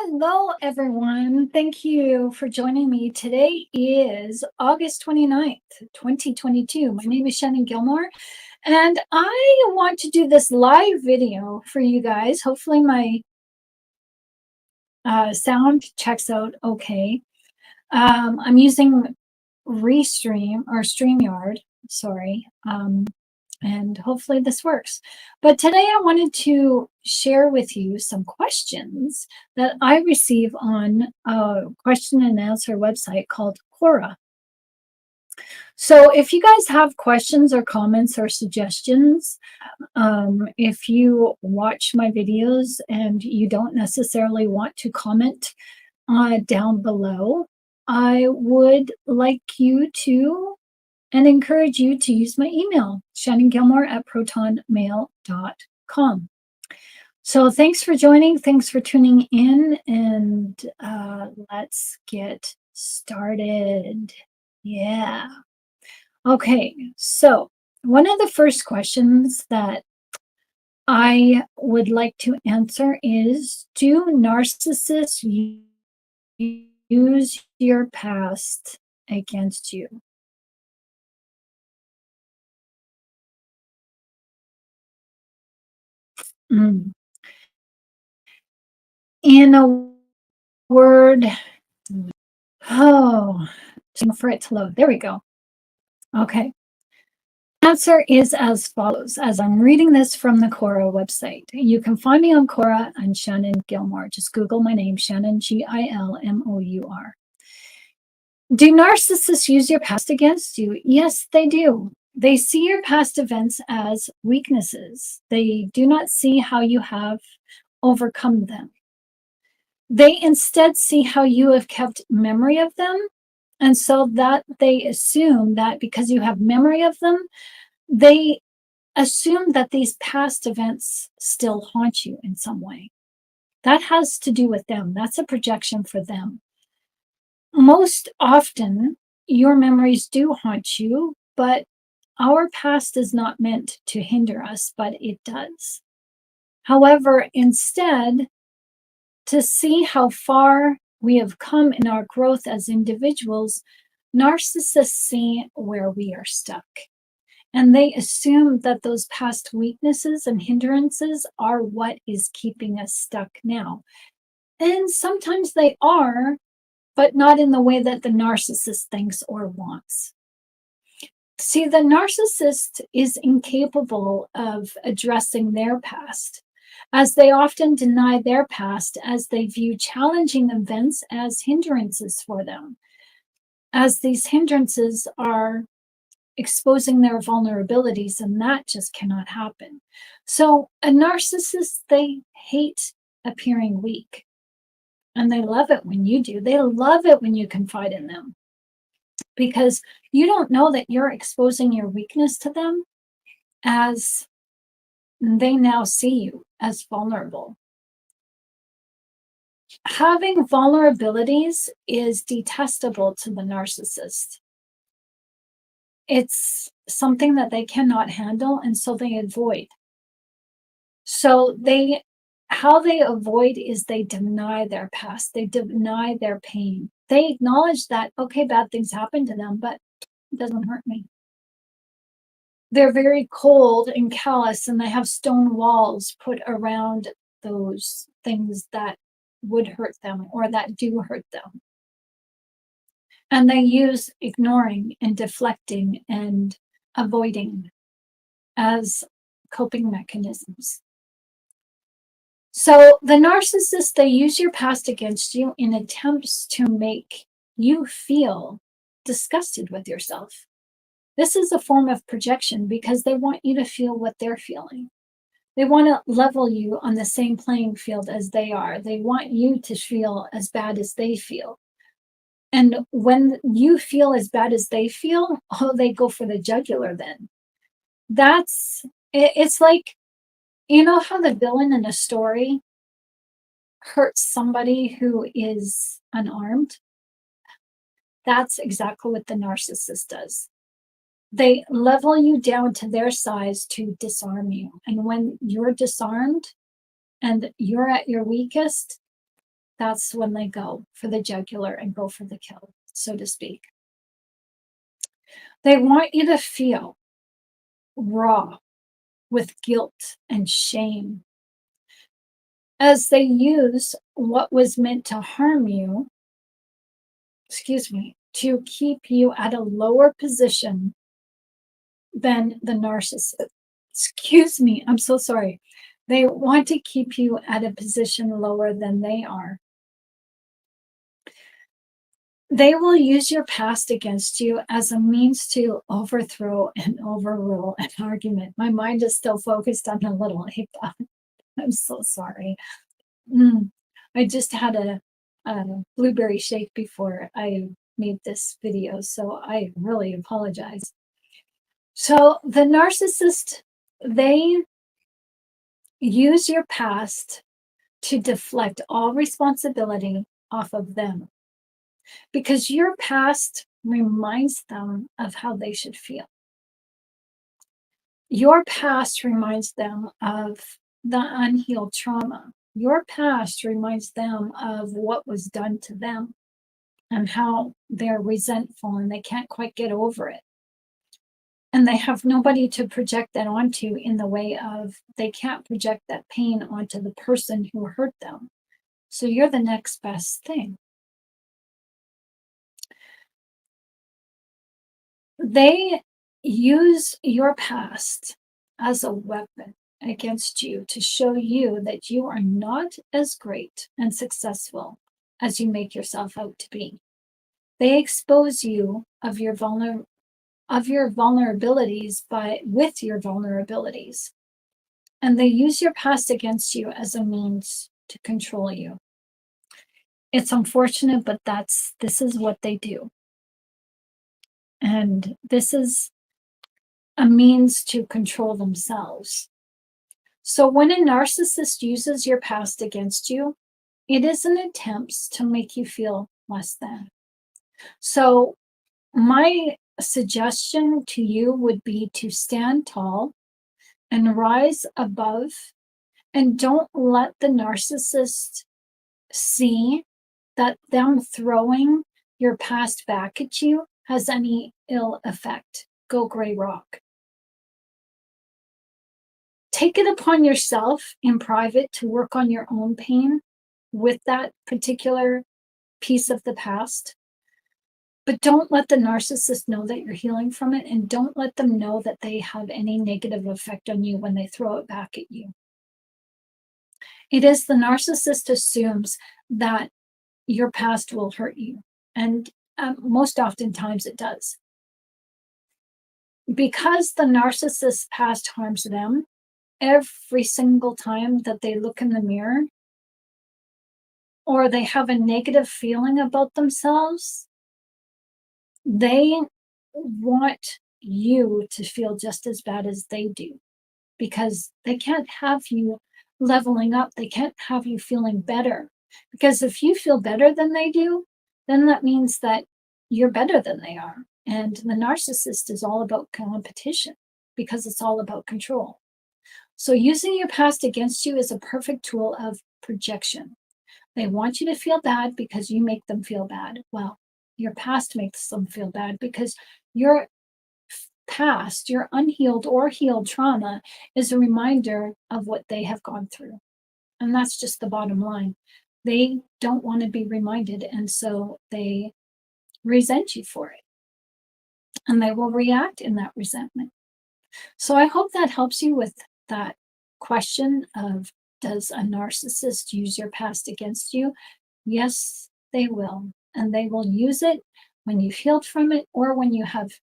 Hello, everyone. Thank you for joining me. Today is August 29th, 2022. My name is Shannon Gilmore, and I want to do this live video for you guys. Hopefully, my sound checks out okay. I'm using Restream or StreamYard, sorry. And hopefully this works. But today I wanted to share with you some questions that I receive on a question and answer website called Quora. So if you guys have questions or comments or suggestions, if you watch my videos and you don't necessarily want to comment down below, I would like you to and encourage you to use my email, shannongilmore@protonmail.com. So thanks for joining. Thanks for tuning in. And let's get started. Yeah. Okay. So one of the first questions that I would like to answer is, do narcissists use your past against you? Mm. In a word, oh, for it to load. There we go. Okay. Answer is as follows. As I'm reading this from the Quora website, you can find me on Quora and Shannon Gilmore. Just Google my name, Shannon, Gilmour. Do narcissists use your past against you? Yes, they do. They see your past events as weaknesses. They do not see how you have overcome them. They instead see how you have kept memory of them. And so that they assume that because you have memory of them, they assume that these past events still haunt you in some way. That has to do with them. That's a projection for them. Most often, your memories do haunt you, but our past is not meant to hinder us, but it does. However, instead, to see how far we have come in our growth as individuals, narcissists see where we are stuck. And they assume that those past weaknesses and hindrances are what is keeping us stuck now. And sometimes they are, but not in the way that the narcissist thinks or wants. See, the narcissist is incapable of addressing their past, as they often deny their past as they view challenging events as hindrances for them, as these hindrances are exposing their vulnerabilities, and that just cannot happen. So a narcissist, they hate appearing weak, and they love it when you do. They love it when you confide in them, because you don't know that you're exposing your weakness to them, as they now see you as vulnerable. Having vulnerabilities is detestable to the narcissist. It's something that they cannot handle, and so they avoid. So how they avoid is they deny their past, they deny their pain. They acknowledge that, okay, bad things happen to them, but it doesn't hurt me. They're very cold and callous, and they have stone walls put around those things that would hurt them or that do hurt them. And they use ignoring and deflecting and avoiding as coping mechanisms. So the narcissists, they use your past against you in attempts to make you feel disgusted with yourself. This is a form of projection because they want you to feel what they're feeling. They want to level you on the same playing field as they are. They want you to feel as bad as they feel. And when you feel as bad as they feel, oh, they go for the jugular then. It's like, you know how the villain in a story hurts somebody who is unarmed? That's exactly what the narcissist does. They level you down to their size to disarm you. And when you're disarmed and you're at your weakest, that's when they go for the jugular and go for the kill, so to speak. They want you to feel raw with guilt and shame as they use what was meant to harm you, to keep you at a lower position than the narcissist. I'm so sorry. They want to keep you at a position lower than they are. They will use your past against you as a means to overthrow and overrule an argument. My mind is still focused on the little hiccup. I'm so sorry. I just had a blueberry shake before I made this video, so I really apologize. So the narcissist, they use your past to deflect all responsibility off of them, because your past reminds them of how they should feel. Your past reminds them of the unhealed trauma. Your past reminds them of what was done to them and how they're resentful and they can't quite get over it. And they have nobody to project that onto, in the way of they can't project that pain onto the person who hurt them. So you're the next best thing. They use your past as a weapon against you to show you that you are not as great and successful as you make yourself out to be. They expose you of your vulnerabilities with your vulnerabilities. And they use your past against you as a means to control you. It's unfortunate, but this is what they do. And this is a means to control themselves. So when a narcissist uses your past against you, it is an attempt to make you feel less than. So my suggestion to you would be to stand tall and rise above, and don't let the narcissist see that them throwing your past back at you has any ill effect. Go gray rock. Take it upon yourself in private to work on your own pain with that particular piece of the past. But don't let the narcissist know that you're healing from it, and don't let them know that they have any negative effect on you when they throw it back at you. It is the narcissist assumes that your past will hurt you, and most oftentimes it does. Because the narcissist's past harms them, every single time that they look in the mirror or they have a negative feeling about themselves, they want you to feel just as bad as they do, because they can't have you leveling up. They can't have you feeling better, because if you feel better than they do, then that means that you're better than they are. And the narcissist is all about competition, because it's all about control. So using your past against you is a perfect tool of projection. They want you to feel bad because you make them feel bad. Well, your past makes them feel bad because your past, your unhealed or healed trauma, is a reminder of what they have gone through. And that's just the bottom line. They don't want to be reminded, and so they resent you for it. And they will react in that resentment. So I hope that helps you with that question of, does a narcissist use your past against you? Yes, they will. And they will use it when you've healed from it or when you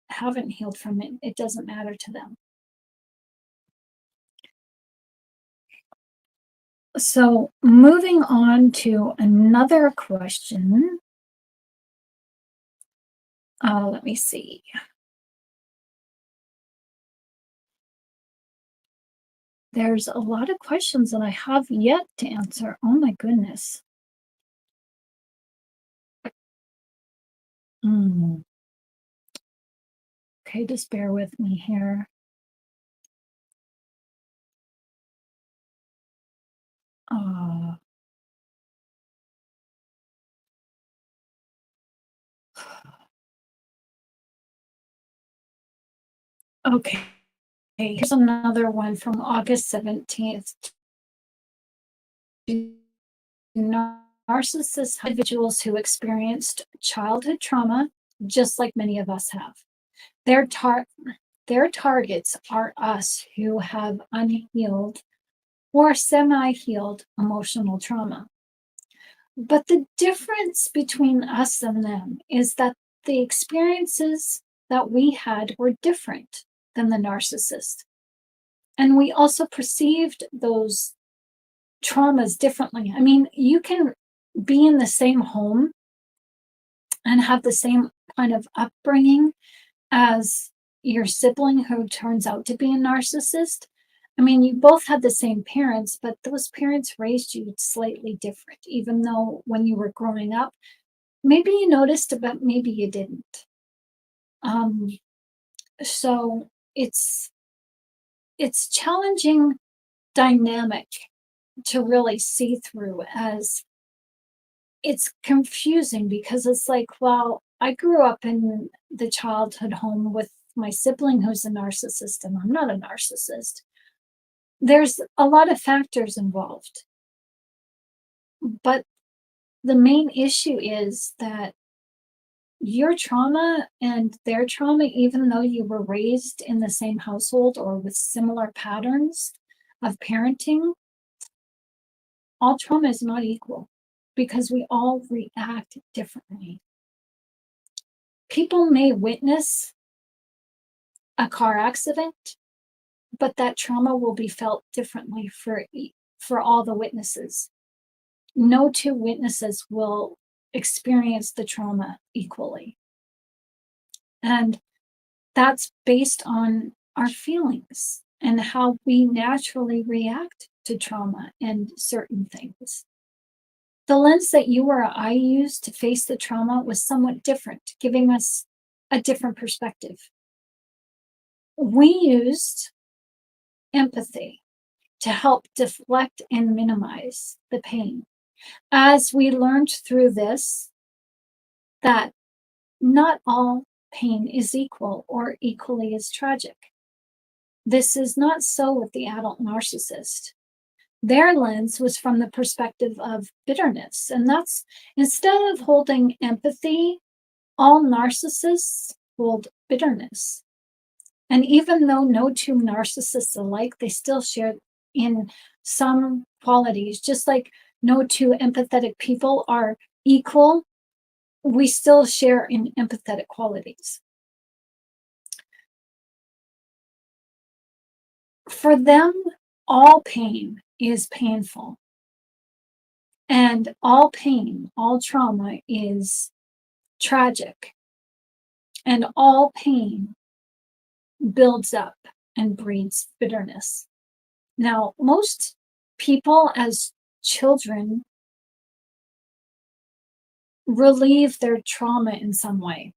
haven't healed from it. It doesn't matter to them. So moving on to another question. Let me see. There's a lot of questions that I have yet to answer. Oh my goodness. Okay, just bear with me here. Okay, here's another one from August 17th. Do narcissists have individuals who experienced childhood trauma, just like many of us have? Their, tar- their targets are us who have unhealed or semi healed emotional trauma. But the difference between us and them is that the experiences that we had were different than the narcissist. And we also perceived those traumas differently. I mean, you can be in the same home and have the same kind of upbringing as your sibling who turns out to be a narcissist. I mean, you both had the same parents, but those parents raised you slightly different, even though when you were growing up, maybe you noticed, but maybe you didn't. Um, so it's challenging dynamic to really see through, as it's confusing because it's like, well, I grew up in the childhood home with my sibling who's a narcissist, and I'm not a narcissist. There's a lot of factors involved, but the main issue is that your trauma and their trauma, even though you were raised in the same household or with similar patterns of parenting, all trauma is not equal because we all react differently. People may witness a car accident, but that trauma will be felt differently for all the witnesses. No two witnesses will experience the trauma equally. And that's based on our feelings and how we naturally react to trauma and certain things. The lens that you or I used to face the trauma was somewhat different, giving us a different perspective. We used empathy to help deflect and minimize the pain. As we learned through this, that not all pain is equal or equally as tragic. This is not so with the adult narcissist. Their lens was from the perspective of bitterness. And that's, instead of holding empathy, all narcissists hold bitterness. And even though no two narcissists alike, they still share in some qualities, just like no two empathetic people are equal, we still share in empathetic qualities. For them, all pain is painful. And all pain, all trauma is tragic. And all pain builds up and breeds bitterness. Now, most people as children relieve their trauma in some way.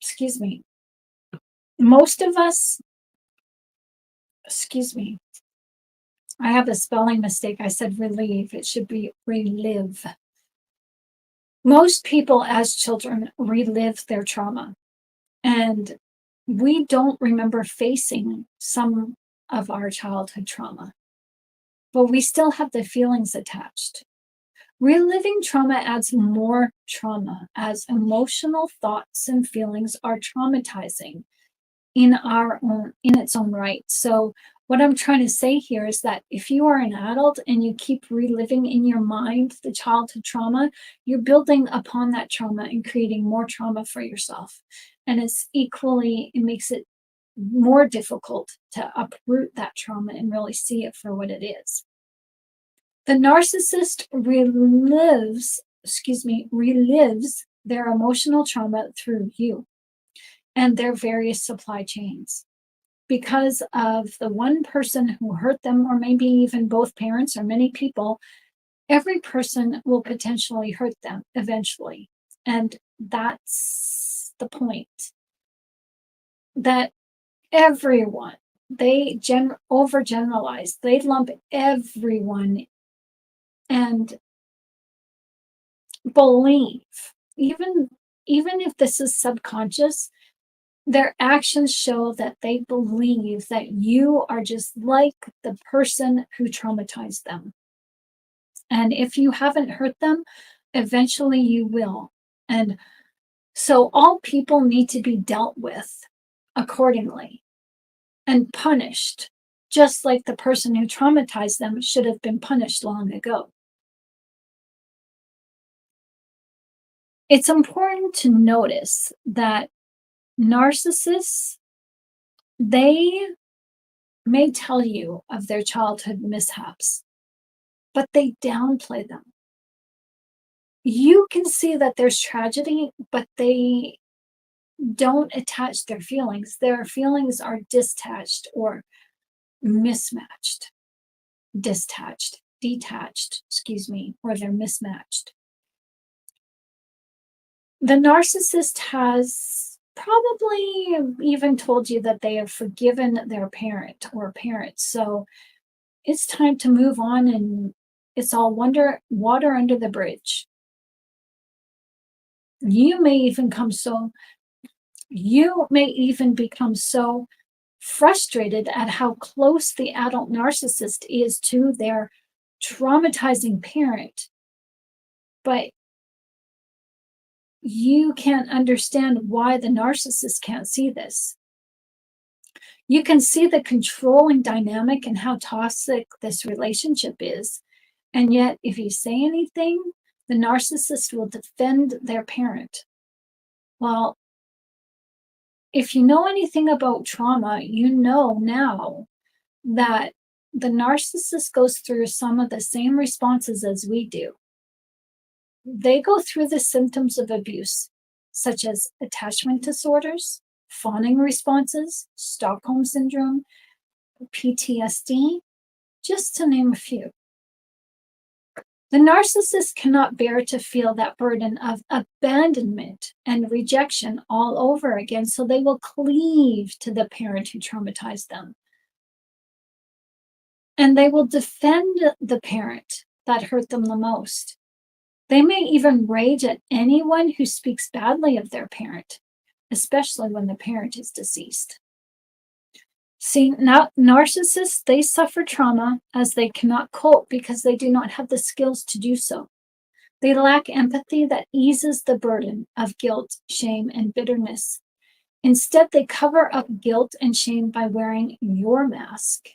Excuse me. Most of us, excuse me, I have a spelling mistake. I said relieve. It should be relive. Most people as children relive their trauma, and we don't remember facing some of our childhood trauma, but we still have the feelings attached. Reliving trauma adds more trauma, as emotional thoughts and feelings are traumatizing in its own right. So what I'm trying to say here is that if you are an adult and you keep reliving in your mind the childhood trauma, you're building upon that trauma and creating more trauma for yourself. And it makes it more difficult to uproot that trauma and really see it for what it is. The narcissist relives their emotional trauma through you and their various supply chains. Because of the one person who hurt them, or maybe even both parents or many people, every person will potentially hurt them eventually. And that's the point. That everyone, they overgeneralize, they lump everyone and believe, even if this is subconscious, Their actions show that they believe that you are just like the person who traumatized them. And if you haven't hurt them, eventually you will. And so all people need to be dealt with accordingly and punished, just like the person who traumatized them should have been punished long ago. It's important to notice that narcissists, they may tell you of their childhood mishaps, but they downplay them. You can see that there's tragedy, but they don't attach their feelings. Their feelings are detached, excuse me, or they're mismatched. The narcissist has probably even told you that they have forgiven their parent or parents. So it's time to move on, and it's all water under the bridge. You may even become so frustrated at how close the adult narcissist is to their traumatizing parent, but you can't understand why the narcissist can't see this. You can see the controlling dynamic and how toxic this relationship is. And yet, if you say anything, the narcissist will defend their parent. Well, if you know anything about trauma, you know now that the narcissist goes through some of the same responses as we do. They go through the symptoms of abuse, such as attachment disorders, fawning responses, Stockholm syndrome, PTSD, just to name a few. The narcissist cannot bear to feel that burden of abandonment and rejection all over again, so they will cleave to the parent who traumatized them. And they will defend the parent that hurt them the most. They may even rage at anyone who speaks badly of their parent, especially when the parent is deceased. See, now narcissists, they suffer trauma as they cannot cope because they do not have the skills to do so. They lack empathy that eases the burden of guilt, shame, and bitterness. Instead, they cover up guilt and shame by wearing your mask.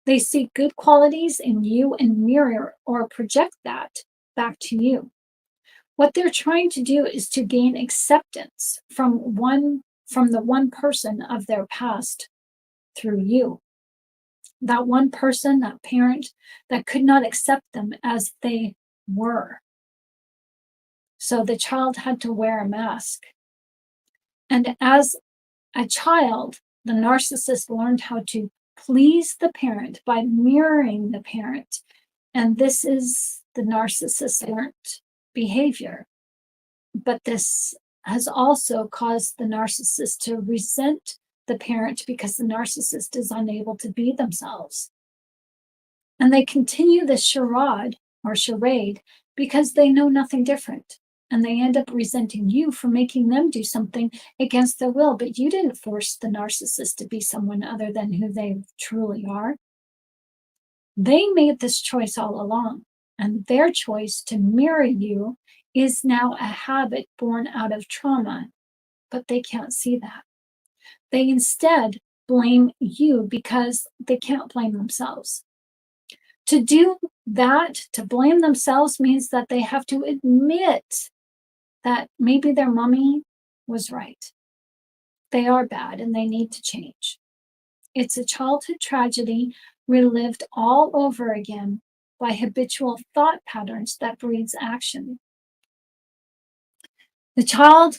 They see good qualities in you and mirror or project that back to you. What they're trying to do is to gain acceptance from the one person of their past through you. That one person, that parent that could not accept them as they were. So the child had to wear a mask. And as a child, the narcissist learned how to please the parent by mirroring the parent. And this is the narcissist's learned behavior. But this has also caused the narcissist to resent the parent because the narcissist is unable to be themselves. And they continue this charade because they know nothing different. And they end up resenting you for making them do something against their will. But you didn't force the narcissist to be someone other than who they truly are. They made this choice all along. And their choice to mirror you is now a habit born out of trauma. But they can't see that. They instead blame you because they can't blame themselves. To do that, to blame themselves, means that they have to admit that maybe their mommy was right. They are bad and they need to change. It's a childhood tragedy relived all over again by habitual thought patterns that breeds action. The child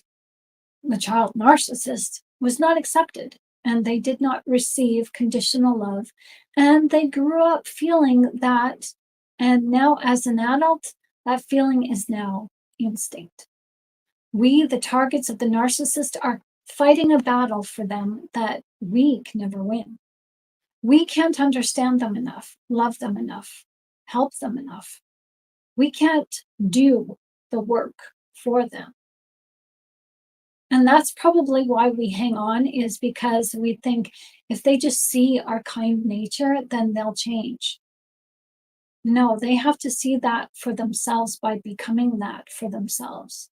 narcissist was not accepted, and they did not receive conditional love, and they grew up feeling that, and now as an adult, that feeling is now instinct. We, the targets of the narcissist, are fighting a battle for them that we can never win. We can't understand them enough, love them enough, help them enough. We can't do the work for them. And that's probably why we hang on, is because we think if they just see our kind nature, then they'll change. No, they have to see that for themselves by becoming that for themselves.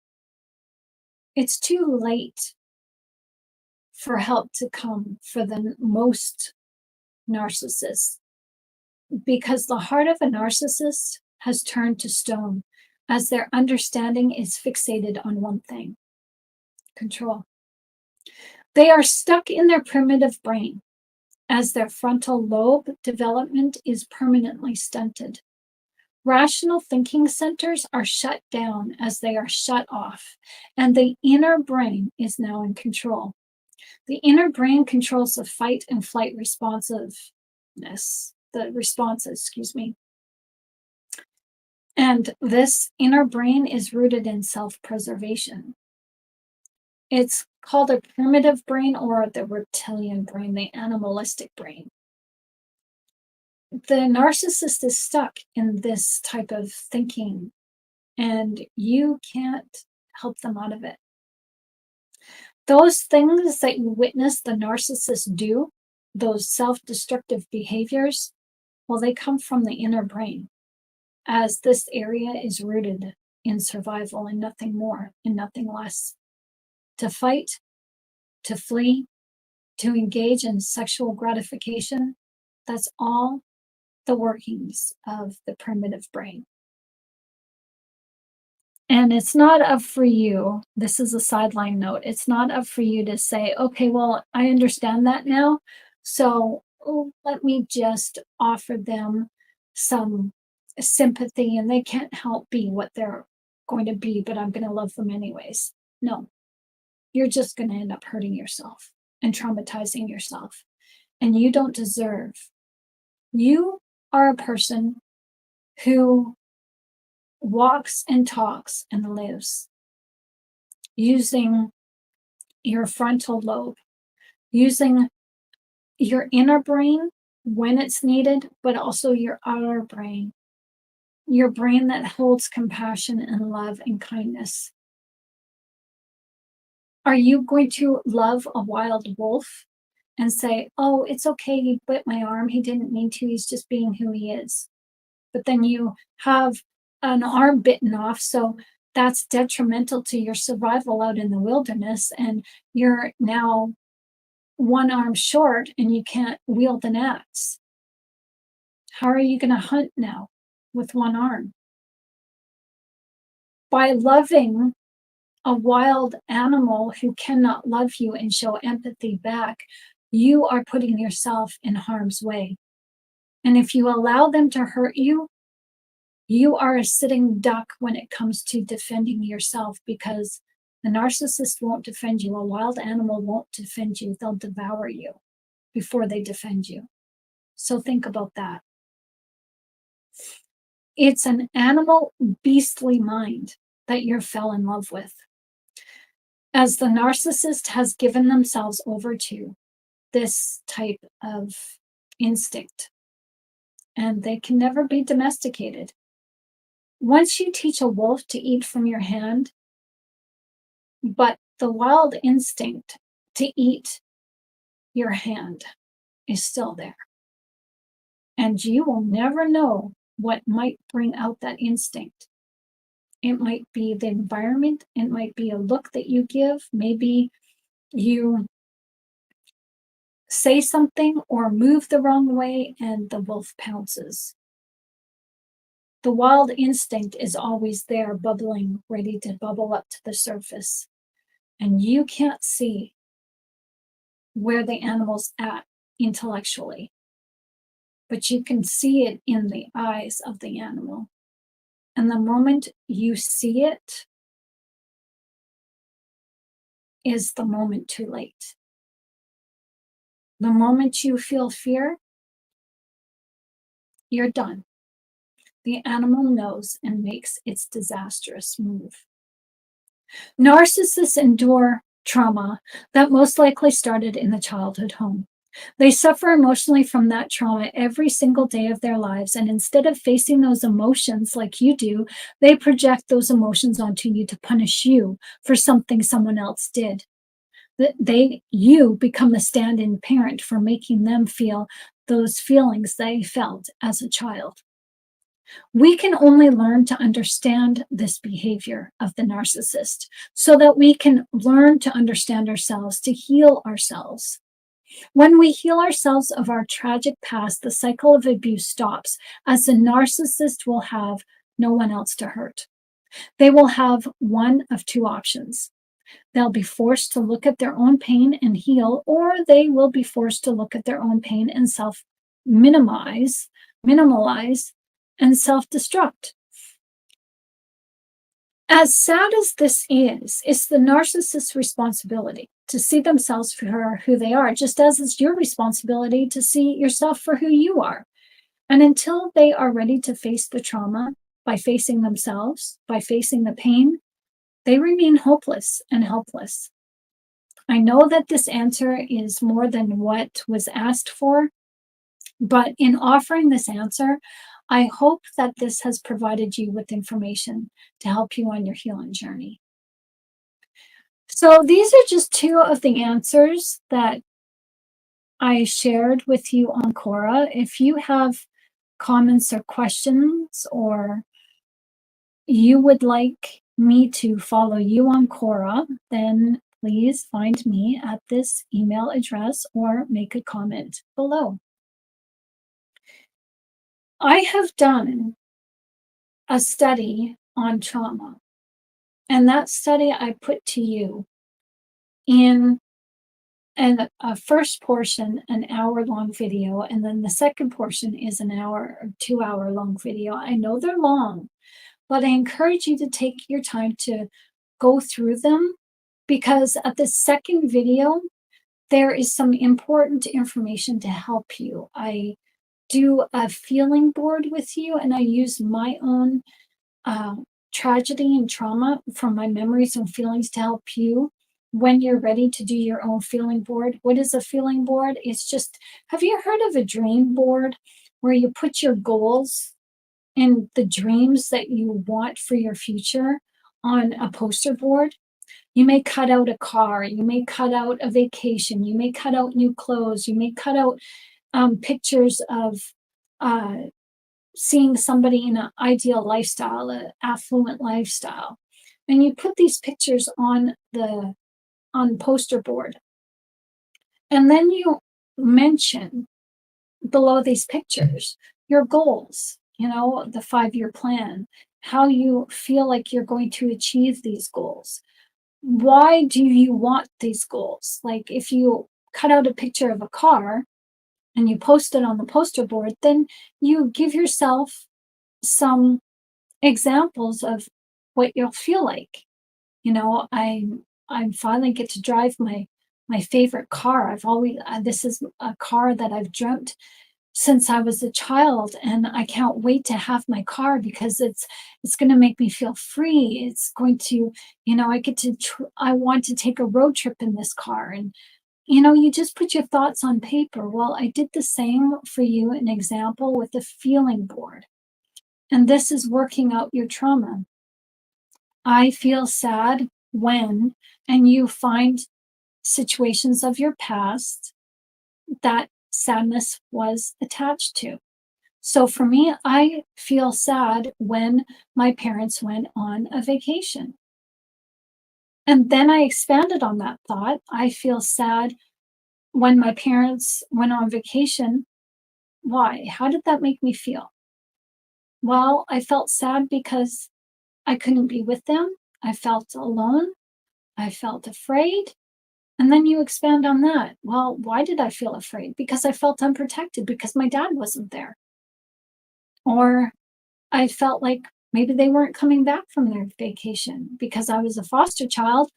It's too late for help to come for the most narcissists, because the heart of a narcissist has turned to stone as their understanding is fixated on one thing: control. They are stuck in their primitive brain as their frontal lobe development is permanently stunted. Rational thinking centers are shut down as they are shut off, and the inner brain is now in control. The inner brain controls the fight and flight responses. And this inner brain is rooted in self-preservation. It's called a primitive brain, or the reptilian brain, the animalistic brain. The narcissist is stuck in this type of thinking, and you can't help them out of it. Those things that you witness the narcissist do, those self-destructive behaviors, well, they come from the inner brain, as this area is rooted in survival and nothing more and nothing less. To fight, to flee, to engage in sexual gratification, that's all the workings of the primitive brain. And it's not up for you, this is a sideline note, it's not up for you to say, okay, well, I understand that now, so let me just offer them some sympathy, and they can't help be what they're going to be, but I'm going to love them anyways. No, you're just going to end up hurting yourself and traumatizing yourself. And you don't deserve. You are a person who walks and talks and lives using your frontal lobe, using your inner brain when it's needed, but also your outer brain, your brain that holds compassion and love and kindness. Are you going to love a wild wolf and say, oh, it's okay, he bit my arm, he didn't mean to, he's just being who he is? But then you have an arm bitten off, so that's detrimental to your survival out in the wilderness, and you're now one arm short and you can't wield an axe. How are you going to hunt now with one arm? By loving a wild animal who cannot love you and show empathy back, you are putting yourself in harm's way. And if you allow them to hurt you, you are a sitting duck when it comes to defending yourself, because the narcissist won't defend you. A wild animal won't defend you. They'll devour you before they defend you. So think about that. It's an animal, beastly mind that you fell in love with. As the narcissist has given themselves over to this type of instinct, and they can never be domesticated. Once you teach a wolf to eat from your hand, but the wild instinct to eat your hand is still there. And you will never know what might bring out that instinct. It might be the environment, it might be a look that you give, maybe you say something or move the wrong way and the wolf pounces. The wild instinct is always there, bubbling, ready to bubble up to the surface. And you can't see where the animal's at intellectually, but you can see it in the eyes of the animal. And the moment you see it is the moment too late. The moment you feel fear, you're done. The animal knows and makes its disastrous move. Narcissists endure trauma that most likely started in the childhood home. They suffer emotionally from that trauma every single day of their lives. And instead of facing those emotions like you do, they project those emotions onto you to punish you for something someone else did. You become the stand-in parent for making them feel those feelings they felt as a child. We can only learn to understand this behavior of the narcissist so that we can learn to understand ourselves, to heal ourselves. When we heal ourselves of our tragic past, the cycle of abuse stops, as the narcissist will have no one else to hurt. They will have one of two options. They'll be forced to look at their own pain and heal, or they will be forced to look at their own pain and minimalize, and self-destruct. As sad as this is, it's the narcissist's responsibility to see themselves for who they are, just as it's your responsibility to see yourself for who you are. And until they are ready to face the trauma by facing themselves, by facing the pain, they remain hopeless and helpless. I know that this answer is more than what was asked for, but in offering this answer, I hope that this has provided you with information to help you on your healing journey. So these are just two of the answers that I shared with you on Quora. If you have comments or questions, or you would like me to follow you on Quora, then please find me at this email address or make a comment below. I have done a study on trauma, and that study I put to you in a first portion, an hour-long video, and then the second portion is an hour or 2-hour-long video. I know they're long, but I encourage you to take your time to go through them, because at the second video, there is some important information to help you. I do a feeling board with you, and I use my own tragedy and trauma from my memories and feelings to help you when you're ready to do your own feeling board. What is a feeling board? It's just, have you heard of a dream board where you put your goals and the dreams that you want for your future on a poster board? You may cut out a car, you may cut out a vacation, you may cut out new clothes, you may cut out pictures of seeing somebody in an ideal lifestyle, an affluent lifestyle. And you put these pictures on the poster board. And then you mention below these pictures your goals, the 5-year plan, how you feel like you're going to achieve these goals. Why do you want these goals? Like, if you cut out a picture of a car and you post it on the poster board, then you give yourself some examples of what you'll feel like. I finally get to drive my favorite car. I've always this is a car that I've dreamt since I was a child, and I can't wait to have my car because it's going to make me feel free. It's going to, I want to take a road trip in this car. And you just put your thoughts on paper. Well, I did the same for you, an example with a feeling board. And this is working out your trauma. I feel sad when, and you find situations of your past that sadness was attached to. So for me, I feel sad when my parents went on a vacation. And then I expanded on that thought. I feel sad when my parents went on vacation. Why? How did that make me feel? Well, I felt sad because I couldn't be with them. I felt alone. I felt afraid. And then you expand on that. Well, why did I feel afraid? Because I felt unprotected because my dad wasn't there. Or I felt like maybe they weren't coming back from their vacation because I was a foster child.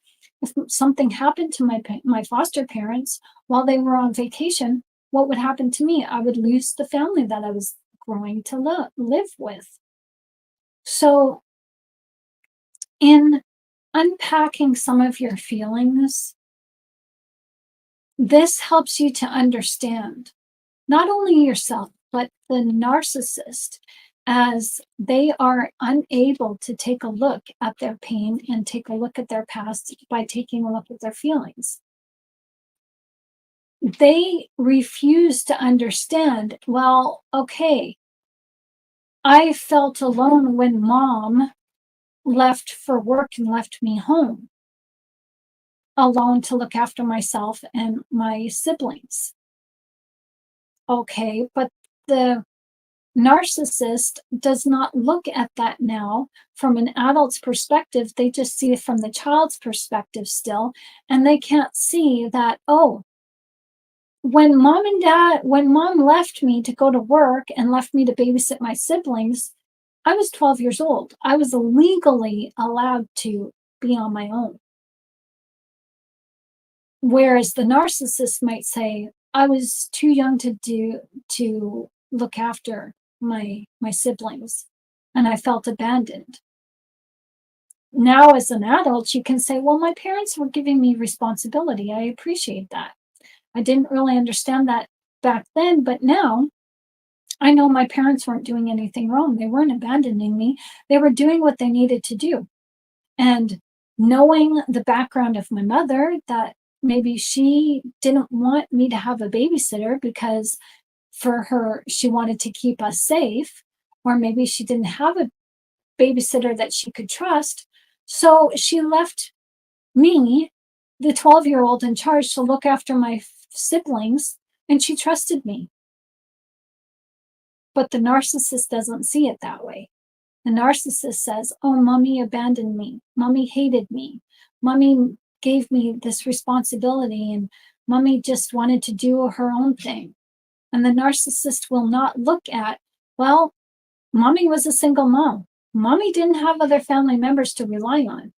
If something happened to my foster parents while they were on vacation, what would happen to me? I would lose the family that I was growing to live with. So in unpacking some of your feelings, This helps you to understand not only yourself, but the narcissist, as they are unable to take a look at their pain and take a look at their past by taking a look at their feelings. They refuse to understand, well, okay, I felt alone when mom left for work and left me home alone to look after myself and my siblings. Okay, but the narcissist does not look at that now from an adult's perspective. They just see it from the child's perspective still, and they can't see that, oh, when mom left me to go to work and left me to babysit my siblings, I was 12 years old. I was legally allowed to be on my own. Whereas the narcissist might say, I was too young to look after my siblings, and I felt abandoned. Now, as an adult, you can say, well, my parents were giving me responsibility. I appreciate that. I didn't really understand that back then, but now I know my parents weren't doing anything wrong. They weren't abandoning me. They were doing what they needed to do. And knowing the background of my mother, that maybe she didn't want me to have a babysitter because for her, she wanted to keep us safe, or maybe she didn't have a babysitter that she could trust. So she left me, the 12-year-old, in charge to look after my siblings, and she trusted me. But the narcissist doesn't see it that way. The narcissist says, oh, mommy abandoned me. Mommy hated me. Mommy gave me this responsibility, and mommy just wanted to do her own thing. And the narcissist will not look at, well, mommy was a single mom. Mommy didn't have other family members to rely on.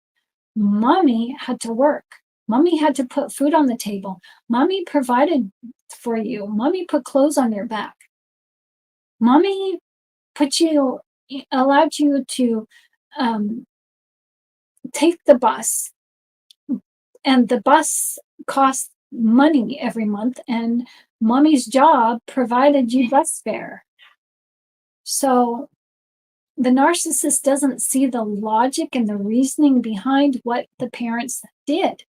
Mommy had to work. Mommy had to put food on the table. Mommy provided for you. Mommy put clothes on your back. Mommy allowed you to take the bus, and the bus cost money every month, and mommy's job provided you bus fare. So the narcissist doesn't see the logic and the reasoning behind what the parents did.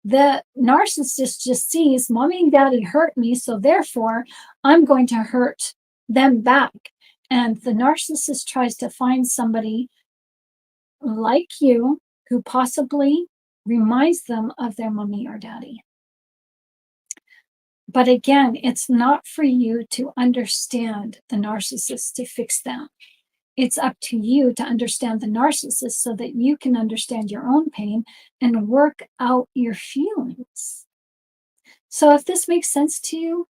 The narcissist just sees mommy and daddy hurt me, so therefore I'm going to hurt them back. And the narcissist tries to find somebody like you who possibly reminds them of their mommy or daddy. But again, it's not for you to understand the narcissist to fix them. It's up to you to understand the narcissist so that you can understand your own pain and work out your feelings. So if this makes sense to you,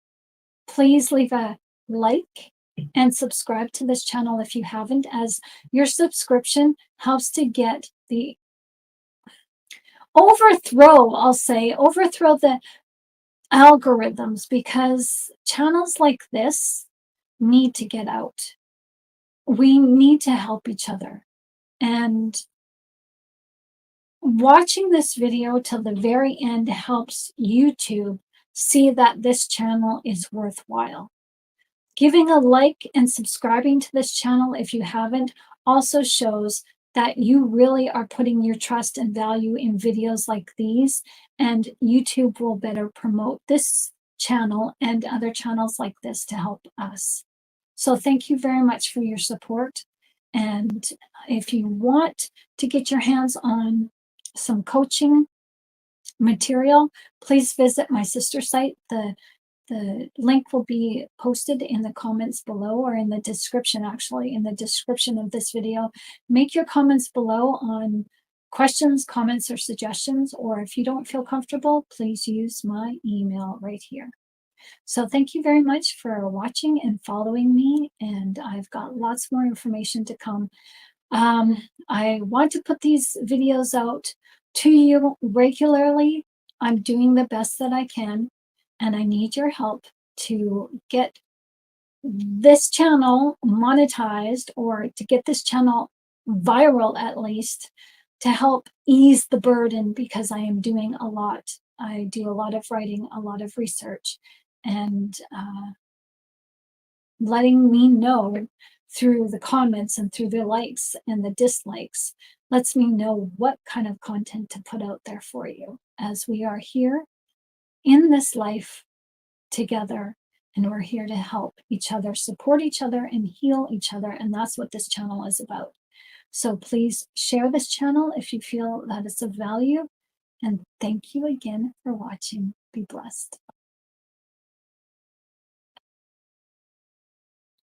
please leave a like and subscribe to this channel if you haven't, as your subscription helps to get the overthrow the algorithms, because channels like this need to get out. We need to help each other. And watching this video till the very end helps YouTube see that this channel is worthwhile. Giving a like and subscribing to this channel if you haven't also shows that you really are putting your trust and value in videos like these, and YouTube will better promote this channel and other channels like this to help us. So thank you very much for your support. And if you want to get your hands on some coaching material, please visit my sister site. The link will be posted in the comments below, or in the description, actually, in the description of this video. Make your comments below on questions, comments, or suggestions, or if you don't feel comfortable, please use my email right here. So thank you very much for watching and following me, and I've got lots more information to come. I want to put these videos out to you regularly. I'm doing the best that I can, and I need your help to get this channel monetized, or to get this channel viral at least, to help ease the burden, because I am doing a lot I do a lot of writing, a lot of research, and letting me know through the comments and through the likes and the dislikes lets me know what kind of content to put out there for you, as we are here in this life together, and we're here to help each other, support each other, and heal each other. And that's what this channel is about. So please share this channel if you feel that it's of value. And thank you again for watching. Be blessed.